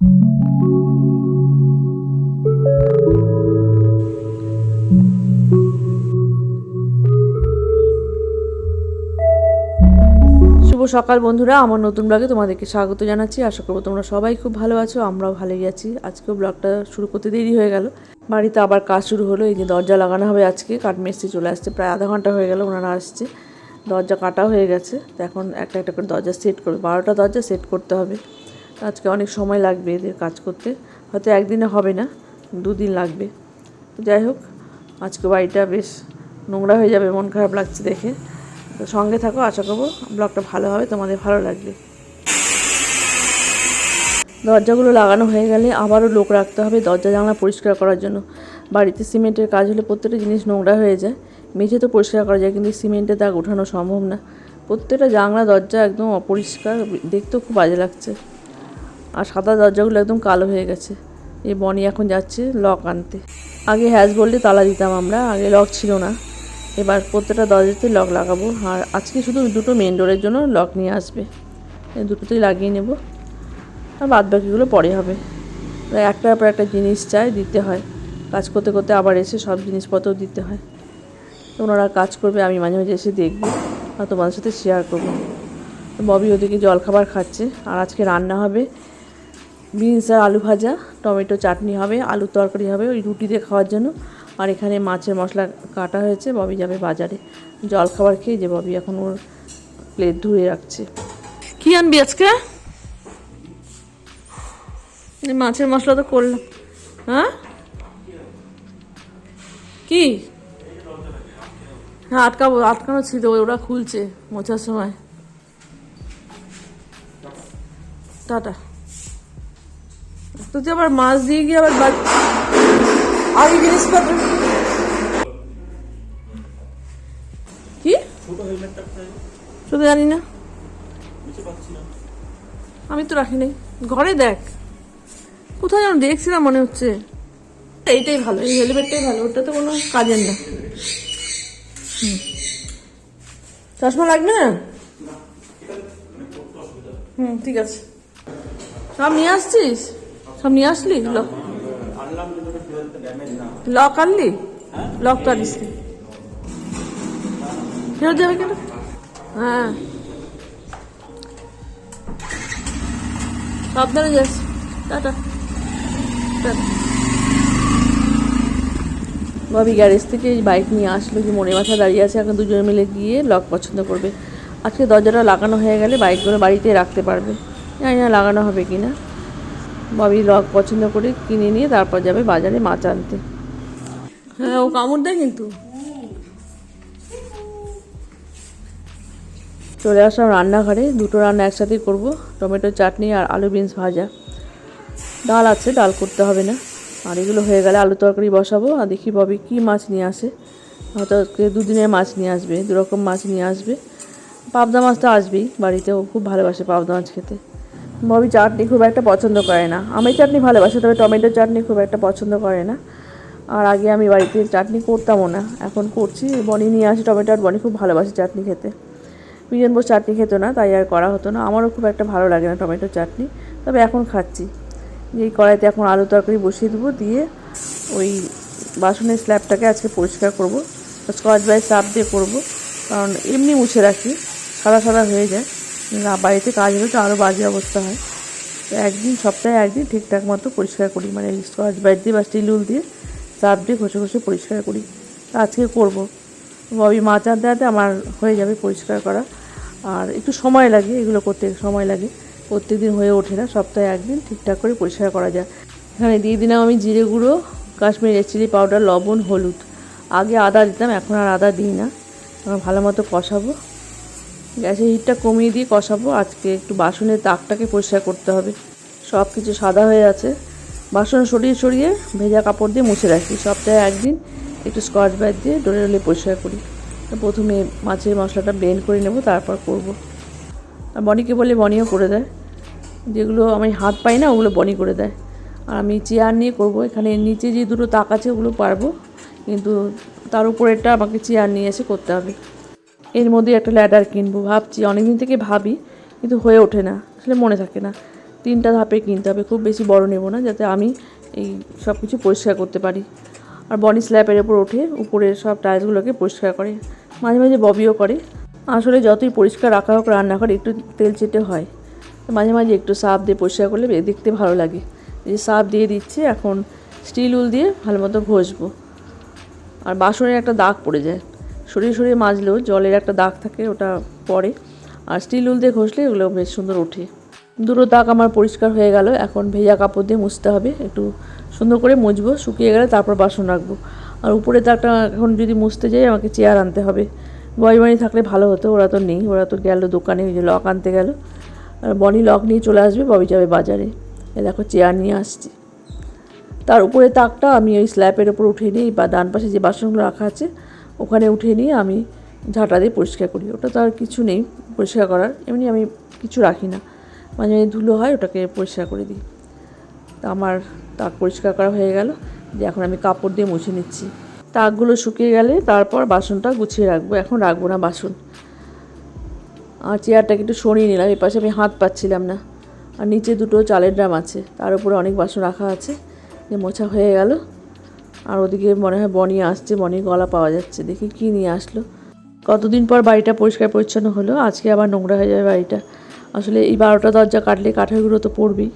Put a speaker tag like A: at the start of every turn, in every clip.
A: শুভ সকাল বন্ধুরা, আমার নতুন ব্লগে তোমাদেরকে স্বাগত জানাচ্ছি। আশা করবো তোমরা সবাই খুব ভালো আছো, আমরাও ভালোই আছি। আজকেও ব্লগটা শুরু করতে দেরি হয়ে গেল, বাড়িতে আবার কাজ শুরু হলো। এই যে দরজা লাগানো হবে আজকে, কাঠমিস্ত্রি চলে আসছে, প্রায় আধা ঘন্টা হয়ে গেল ওনারা আসছে। দরজা কাটা হয়ে গেছে, তো এখন একটা একটা করে দরজা সেট করবে, 12টা দরজা সেট করতে হবে। আজকে অনেক সময় লাগবে এদের কাজ করতে, হয়তো একদিনে হবে না, 2 দিন লাগবে। তো যাই হোক, আজকে বাড়িটা বেশ নোংরা হয়ে যাবে, মন খারাপ লাগছে দেখে। তো সঙ্গে থাকো, আশা করবো ব্লগটা ভালো হবে, তোমাদের ভালো লাগবে। দরজাগুলো লাগানো হয়ে গেলে আবারও লোক রাখতে হবে দরজা জানলা পরিষ্কার করার জন্য। বাড়িতে সিমেন্টের কাজ হলে প্রত্যেকটা জিনিস নোংরা হয়ে যায়, মেঝে তো পরিষ্কার করা যায়, কিন্তু সিমেন্টের দাগ ওঠানো সম্ভব না। প্রত্যেকটা জানলা দরজা একদম অপরিষ্কার, দেখতেও খুব বাজে লাগছে। আর সাদা দরজাগুলো একদম কালো হয়ে গেছে। এই বনি এখন যাচ্ছে লক আনতে। আগে হ্যাজ বললে তালা দিতাম আমরা, আগে লক ছিল না। এবার প্রত্যেকটা দরজাতে লক লাগাবো। আর আজকে শুধু দুটো মেন ডোরের জন্য লক নিয়ে আসবে, এই দুটোতেই লাগিয়ে নেব, আর বাদ বাকিগুলো পরে হবে। একটার পর একটা জিনিস চাই, দিতে হয়। কাজ করতে করতে আবার এসে সব জিনিসপত্র দিতে হয়। ওনারা কাজ করবে, আমি মাঝে মাঝে এসে দেখবো আর তোমাদের সাথে শেয়ার করবো। ববি ওদিকে জলখাবার খাচ্ছে। আর আজকে রান্না হবে বিনস আর আলু ভাজা, টমেটো চাটনি হবে, আলুর তরকারি হবে ওই রুটি দিয়ে খাওয়ার জন্য। আর এখানে মাছের মশলা কাটা হয়েছে, ববি যাবে বাজারে জলখাবার খেয়ে। যে ববি এখন ওর প্লেট ধুয়ে রাখছে। কি আনবি আজকে? মাছের মশলা তো করলাম। হ্যাঁ কি? হ্যাঁ আটকানো ছিল, ওরা খুলছে মোছার সময়। টাটা। তুই আবার মাছ দিয়ে গিয়ে আবার আগে জিনিসপত্র কি শুধু জানি না, আমি তো রাখি নাই ঘরে। দেখ কোথায় যেন দেখছিলাম, মনে হচ্ছে এইটাই ভালো, এই হেলমেটটাই ভালো, ওটা তো কোনো কাজের না। চশমা লাগবে না? ঠিক আছে। সব নিয়ে আসছিস? সব নিয়ে আসলি? লক আনলি? লক তো আনিস নি, ফেরত যাবে কেন? হ্যাঁ সাবধানে যাস। টাটা। ববি গ্যারেজ থেকে বাইক নিয়ে আসলো, যে মনে মাথা দাঁড়িয়ে আছে, এখন দুজনে মিলে গিয়ে লক পছন্দ করবে। আজকে দরজাটা লাগানো হয়ে গেলে বাইকগুলো বাড়িতে রাখতে পারবে, জানি না লাগানো হবে কি না। ববি লক পছন্দ করে কিনে নিয়ে তারপর যাবে বাজারে মাছ আনতে। হ্যাঁ ও কামড় দেয় কিন্তু। চলে আসলাম রান্নাঘরে, দুটো রান্না একসাথেই করব, টমেটো চাটনি আর আলু বিনস ভাজা। ডাল আছে, ডাল করতে হবে না। আর এগুলো হয়ে গেলে আলু তরকারি বসাবো। আর দেখি ববি কি মাছ নিয়ে আসে, হয়তো 2 দিনের মাছ নিয়ে আসবে, 2 রকম মাছ নিয়ে আসবে। পাবদা মাছ তো আসবেই, বাড়িতেও খুব ভালোবাসে পাবদা মাছ খেতে। ববি চাটনি খুব একটা পছন্দ করে না, আমি চাটনি ভালোবাসি, তবে টমেটো চাটনি খুব একটা পছন্দ করে না। আর আগে আমি বাড়িতে চাটনি করতামও না, এখন করছি। বনি নিয়ে আসি টমেটো, আর বনি খুব ভালোবাসে চাটনি খেতে। বিজন বোস চাটনি খেতো না, তাই আর করা হতো না। আমারও খুব একটা ভালো লাগে না টমেটো চাটনি, তবে এখন খাচ্ছি। এই কড়াইতে এখন আলু তরকারি বসিয়ে দেবো, দিয়ে ওই বাসনের স্ল্যাবটাকে আজকে পরিষ্কার করব, স্কচ ব্রাইট সার্ফ দিয়ে করবো, কারণ এমনি মুছে রাখি সাদা সাদা হয়ে যায়। বাড়িতে কাজ হলে তো আরও বাজে অবস্থা হয়। তো সপ্তাহে একদিন ঠিকঠাক মতো পরিষ্কার করি, মানে স্কচ ব্রাইট দিয়ে বা স্টিল উল দিয়ে সার্ফ দিয়ে ঘষে ঘষে পরিষ্কার করি। আজকে করবো। ববি মাছ আনতে আনতে আমার হয়ে যাবে পরিষ্কার করা। আর একটু সময় লাগে, এগুলো করতে সময় লাগে, প্রত্যেক দিন হয়ে ওঠে না, সপ্তাহে একদিন ঠিকঠাক করে পরিষ্কার করা যায়। এখানে দিয়ে দিলাম আমি জিরে গুঁড়ো, কাশ্মীরি রেড চিলি পাউডার, লবণ, হলুদ। আগে আদা দিতাম, এখন আর আদা দিই না। ভালো মতো কষাবো, গ্যাসের হিটটা কমিয়ে দিয়ে কষাবো। আজকে একটু বাসনের তাকটাকে পরিষ্কার করতে হবে, সব কিছু সাদা হয়ে আছে। বাসন সরিয়ে সরিয়ে ভেজা কাপড় দিয়ে মুছে রাখি, সপ্তাহে একদিন একটু স্কচ ব্রাইট দিয়ে ডলে ডলে পরিষ্কার করি। প্রথমে মাছের মশলাটা ব্লেন্ড করে নেব, তারপর করব। আর বনিকে বলে বনিও করে দেয়, যেগুলো আমি হাত পাই না ওগুলো বনি করে দেয়। আর আমি চেয়ার নিয়ে করব, এখানে নিচে যে দুটো তাক আছে ওগুলো পারবো, কিন্তু তার উপরেরটা আমাকে চেয়ার নিয়ে এসে করতে হবে। এর মধ্যে একটা ল্যাডার কিনবো ভাবছি, অনেকদিন থেকে ভাবি, কিন্তু হয়ে ওঠে না, আসলে মনে থাকে না। 3টা ধাপে কিনতে হবে, খুব বেশি বড় নেব না, যাতে আমি এই সব কিছু পরিষ্কার করতে পারি। আর বনি স্ল্যাপের ওপর ওঠে, উপরের সব টাইলসগুলোকে পরিষ্কার করে, মাঝে মাঝে ববিও করে। আসলে যতই পরিষ্কার রাখা হোক রান্নাঘর একটু তেল চেটে হয়, মাঝে মাঝে একটু সার্ফ দিয়ে পরিষ্কার করলে দেখতে ভালো লাগে। এই সার্ফ দিয়ে দিচ্ছি, এখন স্টিল উল দিয়ে ভালো মতো ঘষবো। আর বাসনের একটা দাগ পড়ে যায়, সরিয়ে সরিয়ে মাজলেও জলের একটা দাগ থাকে, ওটা পড়ে। আর স্টিল উল দিয়ে ঘষলে এগুলো বেশ সুন্দর ওঠে। দুটো দাগ আমার পরিষ্কার হয়ে গেল, এখন ভেজা কাপড় দিয়ে মুছতে হবে, একটু সুন্দর করে মুছবো, শুকিয়ে গেলে তারপর বাসন রাখবো। আর উপরে দাগটা এখন যদি মুছতে যাই আমাকে চেয়ার আনতে হবে। বনি থাকলে ভালো হতো, ওরা তো নেই, ওরা তো গেল দোকানে, ওই যে লক আনতে গেল। আর বনি লক নিয়ে চলে আসবে, ববি যাবে বাজারে। এ দেখো চেয়ার নিয়ে আসছি। তার উপরে তাকটা আমি ওই স্ল্যাপের ওপর উঠিয়ে নিই, বা ডান পাশে যে বাসনগুলো রাখা আছে ওখানে উঠিয়ে নিয়ে আমি ঝাঁটা দিয়ে পরিষ্কার করি। ওটা তো আর কিছু নেই পরিষ্কার করার, এমনি আমি কিছু রাখি না, মাঝে মাঝে ধুলো হয়, ওটাকে পরিষ্কার করে দিই। তা আমার তাক পরিষ্কার করা হয়ে গেল, যে এখন আমি কাপড় দিয়ে মুছে নিচ্ছি। তাকগুলো শুকিয়ে গেলে তারপর বাসনটা গুছিয়ে রাখবো, এখন রাখবো না বাসন। আর চেয়ারটাকে একটু সরিয়ে নিলাম, এ পাশে আমি হাত পাচ্ছিলাম না। আর নিচে দুটো চালের ড্রাম আছে, তার উপরে অনেক বাসন রাখা আছে, যে মোছা হয়ে গেল। আর ওদিকে মনে হয় বনি আসছে, বনির গলা পাওয়া যাচ্ছে, দেখি কি নিয়ে আসলো। কতদিন পর বাড়িটা পরিষ্কার পরিচ্ছন্ন হলো, আজকে আবার নোংরা হয়ে যাবে বাড়িটা। আসলে এই 12টা দরজা কাটলে কাঠেরগুলো তো পড়বেই,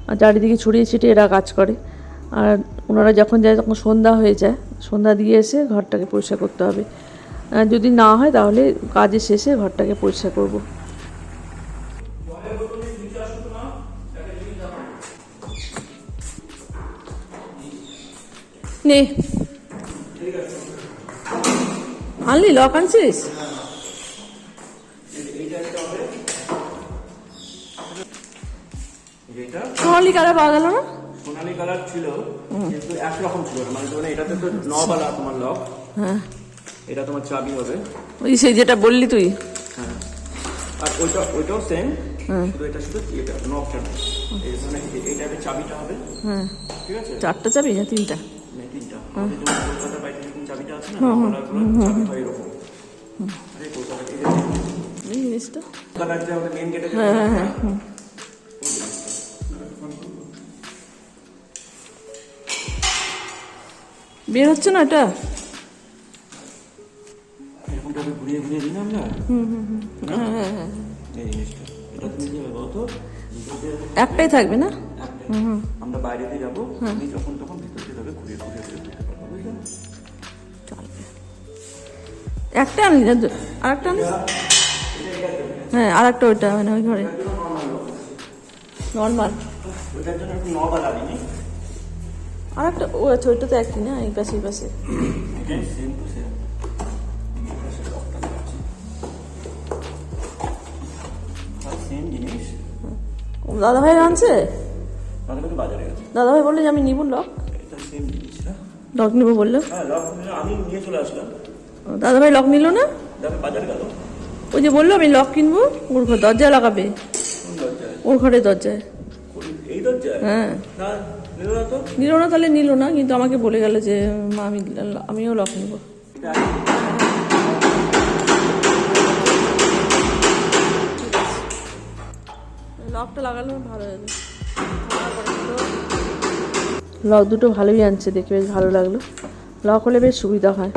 A: আর চারিদিকে ছড়িয়ে ছিটিয়ে এরা কাজ করে। আর ওনারা যখন যায় তখন সন্ধ্যা হয়ে যায়, সন্ধ্যা দিয়ে এসে ঘরটাকে পরিষ্কার করতে হবে। যদি না হয় তাহলে কাজের শেষে ঘরটাকে পরিষ্কার করব। নে আনলি, লক আনছিস? সোনালি কালার পাওয়া গেল না?
B: সোনালি কালার ছিল কিন্তু একরকম ছিল না, মানে এটাতে তো নবালা তোমার লক,
A: হ্যাঁ
B: এটা তোমার চাবি হবে,
A: ওই সেই যেটা বললি তুই।
B: হ্যাঁ, আর ওইটাও সেম, শুধু এটা শুধু এটা নকটা এই মানে এই টাইপের চাবিটা হবে।
A: হ্যাঁ,
B: ঠিক আছে,
A: 4টা চাবি না 3টা?
B: না 3টা। আমাদের যেমন কলকাতার বাইরে যেরকম চাবিটা আছে না, নবালাগুলো চাবি হয় এরকম। আরে কলকাতা
A: এই জিনিসটা
B: কলকাতার যে আমাদের মেন গেটে,
A: হ্যাঁ হ্যাঁ হ্যাঁ বের হচ্ছে না এটা।
B: এরকমটাকে ঘুরিয়ে ঘুরিয়ে দিলাম না,
A: হ্যাঁ হ্যাঁ হ্যাঁ,
B: এই জিনিসটা এটা তুমি কি হবে বলতো,
A: একটাই থাকবে না?
B: আমরা বাইরে দিয়ে যাবো, তুমি যখন তখন ভিতর দিয়ে যাবে, ঘুরিয়ে ঘুরিয়ে ঘুরিয়ে দিতে পারবো, বুঝলে?
A: চলবে। একটা আনলি না, আর একটা আনলি? হ্যাঁ, আর একটা ওইটা মানে ওই ঘরে নর্মাল,
B: ওইটার জন্য একটু নবালা দিই।
A: আর একটা ও আচ্ছা, ওইটা তো একই না, এই পাশে এই পাশে।
B: সেম টু সেম সেম জিনিস।
A: দাদা ভাই আনছে,
B: আমাদের তো বাজারে গেছে,
A: দাদা ভাই বললে যে আমি নিব লক,
B: এটা সেম জিনিস না?
A: লক নিবো বললো।
B: হ্যাঁ, লক আমি নিয়ে চলে আসলাম,
A: দাদা ভাই লক নিল না?
B: যাবে বাজারে গেল,
A: ওই যে বললো আমি লক কিনবো, ওর ঘর দরজায় লাগাবে,
B: কোন দরজায়?
A: ওর ঘরের দরজায়।
B: এই দরজায়?
A: হ্যাঁ,
B: না নিল না তো।
A: নিল না, তাহলে নিল না, কিন্তু আমাকে বলে গেল যে মা আমিও লক নিবো। লকটা লাগালে ভালো হবে। লক দুটো ভালোই আনছে, দেখে বেশ ভালো লাগলো। লক হলে বেশ সুবিধা হয়।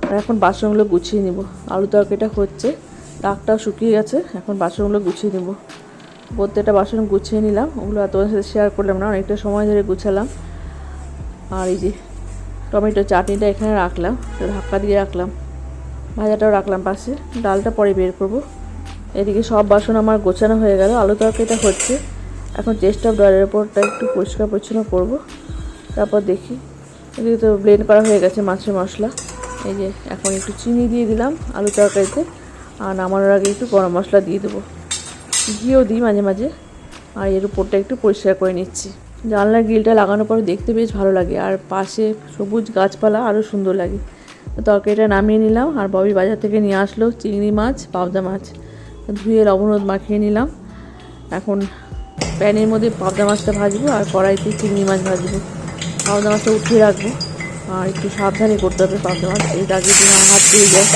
A: আর এখন বাসনগুলো গুছিয়ে নিব, আলু তরকারিটা হচ্ছে, ডাকটাও শুকিয়ে গেছে, এখন বাসনগুলো গুছিয়ে নিব। প্রত্যেকটা বাসন গুছিয়ে নিলাম, ওগুলো আর তোমার সাথে শেয়ার করলাম না, অনেকটা সময় ধরে গুছালাম। আর এই যে টমেটো চাটনিটা এখানে রাখলাম, ধাক্কা দিয়ে রাখলাম, ভাজাটাও রাখলাম পাশে, ডালটা পরে বের করব। এদিকে সব বাসন আমার গোছানো হয়ে গেল, আলু তরকারিটা হচ্ছে, এখন চেস্ট অফ ড্রয়ারের ওপরটা একটু পরিষ্কার পরিচ্ছন্ন করব, তারপর দেখি। এদিকে তো ব্লেন্ড করা হয়ে গেছে মাছের মশলা, এই যে এখন একটু চিনি দিয়ে দিলাম আলু তরকারিতে, আর নামানোর আগে একটু গরম মশলা দিয়ে দেবো, ঘিও দিই মাঝে মাঝে। আর এর উপরটা একটু পরিষ্কার করে নিচ্ছি। জানলার গ্রিলটা লাগানোর পর দেখতে বেশ ভালো লাগে, আর পাশে সবুজ গাছপালা আরও সুন্দর লাগে। তরকারিটা নামিয়ে নিলাম, আর ববি বাজার থেকে নিয়ে আসলো চিংড়ি মাছ, পাবদা মাছ, ধুয়ে লবণ হলুদ মাখিয়ে নিলাম। এখন প্যানের মধ্যে পাবদা মাছটা ভাজবো, আর কড়াইতে চিংড়ি মাছ ভাজবো। পাবদা মাছটা উঠিয়ে রাখবো, আর একটু সাবধানে করতে হবে পাবদা মাছ, এই আগে দিন হাত দিয়ে যায়।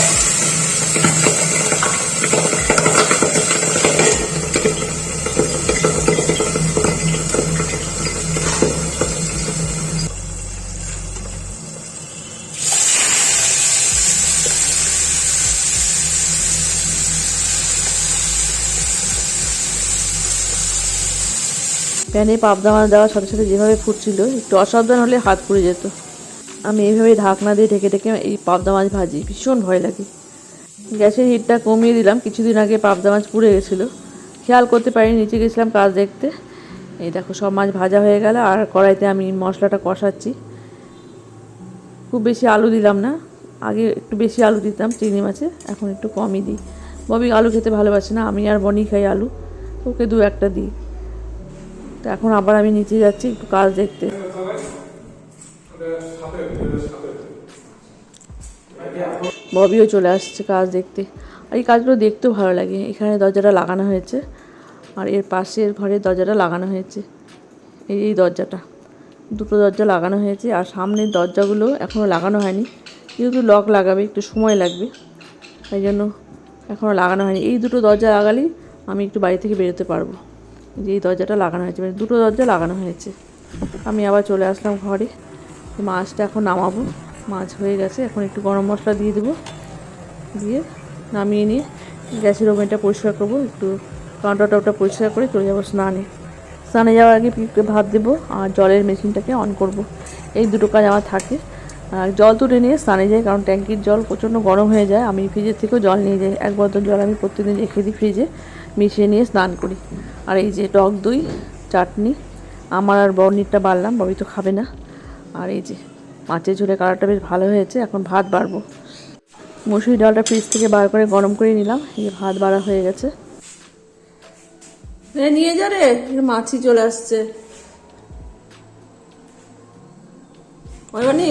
A: প্যানে পাবদা মাছ দেওয়ার সাথে সাথে যেভাবে ফুটছিল, একটু অসাবধান হলে হাত পুড়ে যেত। আমি এইভাবে ঢাকনা দিয়ে ঢেকে ঢেকে এই পাবদা মাছ ভাজি, ভীষণ ভয় লাগে। গ্যাসের হিটটা কমিয়ে দিলাম, কিছুদিন আগে পাবদা মাছ পুড়ে গেছিলো, খেয়াল করতে পারিনি, নিচে গেছিলাম কাজ দেখতে। এই দেখো সব মাছ ভাজা হয়ে গেল, আর কড়াইতে আমি মশলাটা কষাচ্ছি। খুব বেশি আলু দিলাম না, আগে একটু বেশি আলু দিতাম চিংড়ি মাছে, এখন একটু কমই দিই। ববি আলু খেতে ভালোবাসে না, আমি আর বনি খাই আলু, ওকে 2-1টা দিই। তো এখন আবার আমি নিচে যাচ্ছি একটু কাজ দেখতে। ববিও চলে আসছে কাজ দেখতে। আর এই কাজগুলো দেখতেও ভালো লাগে। এখানে দরজাটা লাগানো হয়েছে, আর এর পাশের ঘরের দরজাটা লাগানো হয়েছে। এই দরজাটা, দুটো দরজা লাগানো হয়েছে, আর সামনের দরজাগুলো এখনও লাগানো হয়নি, যেহেতু লক লাগাবে একটু সময় লাগবে, তাই জন্য এখনও লাগানো হয়নি। এই দুটো দরজা লাগালেই আমি একটু বাড়ি থেকে বেরোতে পারবো। যে এই দরজাটা লাগানো হয়েছে, মানে দুটো দরজা লাগানো হয়েছে। আমি আবার চলে আসলাম ঘরে। মাছটা এখন নামাবো, মাছ হয়ে গেছে, এখন একটু গরম মশলা দিয়ে দেবো, দিয়ে নামিয়ে নিয়ে গ্যাসের ওভেনটা পরিষ্কার করবো, একটু কাউন্টারটপটা পরিষ্কার করে চলে যাবো স্নানে। স্নানে যাওয়ার আগে পিঁপড়ে ভাত দেবো আর জলের মেশিনটাকে অন করব। এই দুটো কাজ আমার থাকে। আর জল তুলে নিয়ে স্নানে যাই, কারণ ট্যাঙ্কির জল প্রচণ্ড গরম হয়ে যায়। আমি ফ্রিজের থেকেও জল নিয়ে যাই, 1 বোতল জল আমি প্রতিদিন রেখে দিই ফ্রিজে, মিশিয়ে নিয়ে স্নান করি। আর এই যে টক দই, চাটনি, আমার আর বর্ণিরটা বাড়লাম, ববি তো খাবে না। আর এই যে মাছের ঝোলে কালারটা বেশ ভালো হয়েছে, এখন ভাত বাড়বো। মসুরি ডালটা ফ্রিজ থেকে বার করে গরম করে নিলাম, এই যে ভাত বাড়া হয়ে গেছে। নিয়ে যা রে, মাছি চলে আসছে। ওইবানি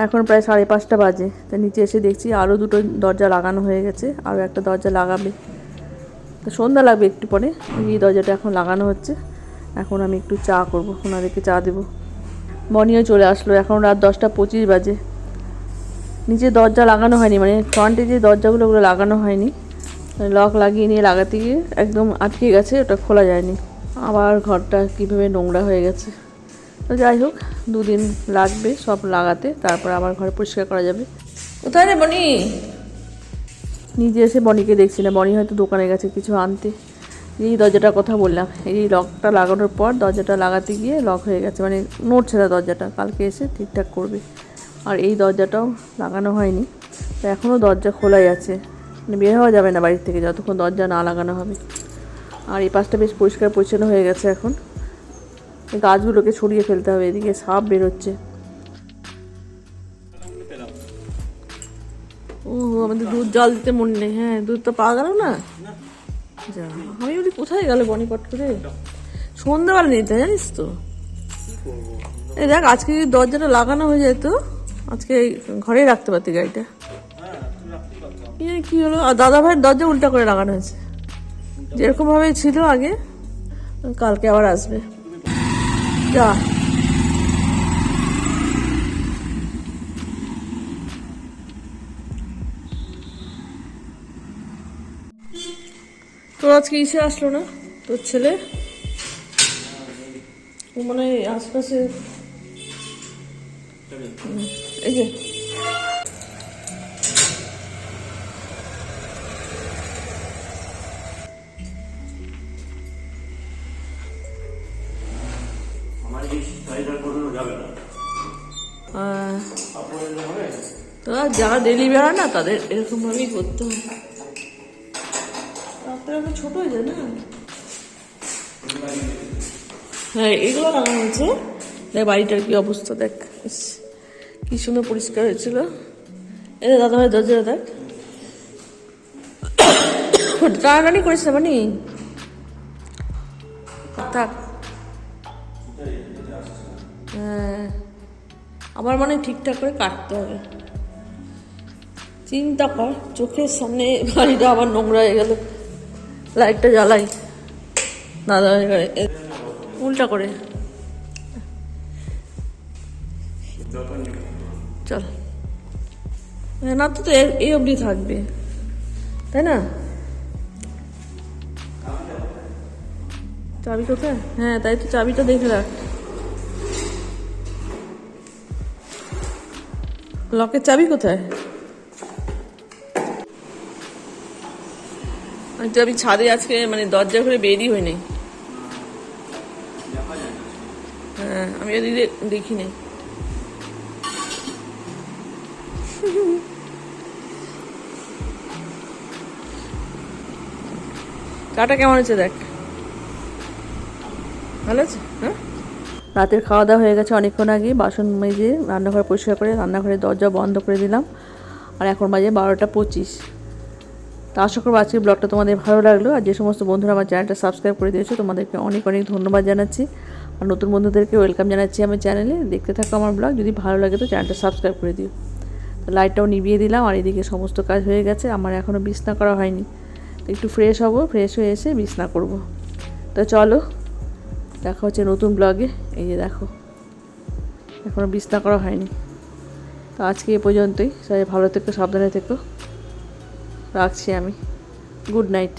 A: এখন প্রায় 5:30 বাজে। তা নিচে এসে দেখছি আরও দুটো দরজা লাগানো হয়ে গেছে, আরও একটা দরজা লাগাবে। তো সন্ধ্যা লাগবে একটু পরে। এই দরজাটা এখন লাগানো হচ্ছে। এখন আমি একটু চা করবো, ওনাদেরকে চা দেবো। বনিও চলে আসলো, এখন রাত 10:25 বাজে। নিচে দরজা লাগানো হয়নি, মানে ফ্রন্টে যে দরজাগুলো ওগুলো লাগানো হয়নি, লক লাগিয়ে নিয়ে লাগাতে গিয়ে একদম আটকে গেছে, ওটা খোলা যায়নি। আবার ঘরটা কীভাবে নোংরা হয়ে গেছে। তো যাই হোক, 2 দিন লাগবে সব লাগাতে, তারপর আবার ঘর পরিষ্কার করা যাবে। কোথায় রে বনি? নিজে এসে বনিকে দেখছি না, বনি হয়তো দোকানে গেছে কিছু আনতে। এই দরজাটার কথা বললাম, এই লকটা লাগানোর পর দরজাটা লাগাতে গিয়ে লক হয়ে গেছে, মানে নড়ছে না দরজাটা, কালকে এসে ঠিকঠাক করবে। আর এই দরজাটাও লাগানো হয়নি, তো এখনও দরজা খোলাই আছে, মানে বের হওয়া যাবে না বাড়ির থেকে যতক্ষণ দরজা না লাগানো হবে। আর এই পাশটা বেশ পরিষ্কার পরিচ্ছন্ন হয়ে গেছে। এখন এই গাছগুলোকে ছড়িয়ে ফেলতে হবে, এদিকে সাপ বেরোচ্ছে। ও আমাদের দুধ জল দিতে মনে নেই। হ্যাঁ, দুধ তো পাওয়া গেল না। যা, আমি বলি কোথায় গেল বনি পট করে, সন্ধ্যাবেলা নিতে, জানিস তো। এই দেখ, আজকে যদি দরজাটা লাগানো হয়ে যেত, আজকে ঘরেই রাখতে পারতি গাড়িটা। কি হলো? আর দাদা ভাইয়ের দরজা উল্টা করে লাগানো হয়েছে, যেরকম ভাবে ছিল আগে। কালকে আবার আসবে। যা, তোর আজকে ইসে আসলো না, তোর ছেলে? ও মানে আশপাশে এই যে তোরা যারা ডেলি বেড়া না, তাদের এরকম ভাবেই করতে হয়। আপনার ছোট হয়ে যায় না। হ্যাঁ, এগুলো লাগানো হয়েছে। দেখ বাড়িটার কি অবস্থা, দেখ কি সুন্দর পরিষ্কার হয়েছিল। এই দাদা ভাই দরজা দেখ, টানাটানি করিস না মানে। থাক, হ্যাঁ, আবার মানে ঠিকঠাক করে কাটতে হবে। চিন্তা কর, চোখের সামনে বাড়িটা আবার নোংরা হয়ে গেল। লাইটটা জ্বালাই দাদা ভাই ঘরে, উল্টা করে। চল না, তো এই অবধি থাকবে, তাই না? চাবি কোথায়? হ্যাঁ, তাই তো, চাবিটা দেখে রাখ। লকের চাবি কোথায়? আমি ছাদে আজকে মানে দরজা ঘুরে বেরিয়ে হয়নি। হ্যাঁ, আমি ওদিকে দেখিনি। কাটা কেমন হচ্ছে দেখ, ভালো আছে। হ্যাঁ, রাতের খাওয়া দাওয়া হয়ে গেছে অনেকক্ষণ আগে। বাসন মেজে রান্নাঘর পরিষ্কার করে রান্নাঘরের দরজা বন্ধ করে দিলাম। আর এখন বাজে 12টা 25। তা আশা করবো আজকের ব্লগটা তোমাদের ভালো লাগলো। আর যে সমস্ত বন্ধুরা আমার চ্যানেলটা সাবস্ক্রাইব করে দিয়েছো তোমাদেরকে অনেক অনেক ধন্যবাদ জানাচ্ছি। আর নতুন বন্ধুদেরকে ওয়েলকাম জানাচ্ছি আমার চ্যানেলে। দেখতে থাকো আমার ব্লগ, যদি ভালো লাগে তো চ্যানেলটা সাবস্ক্রাইব করে দিও। তো লাইটটাও নিভিয়ে দিলাম। আর এদিকে সমস্ত কাজ হয়ে গেছে, আমার এখনও বিছনা করা হয়নি। তো একটু ফ্রেশ হব, ফ্রেশ হয়ে এসে বিছনা করব। তো চলো, দেখা হচ্ছে নতুন ব্লগে। এই যে দেখো, এখনও বিছনা করা হয়নি। তো আজকে এ পর্যন্তই। সবাই ভালো থেকো, সাবধানে থেকো। রাখছি আমি। Good night.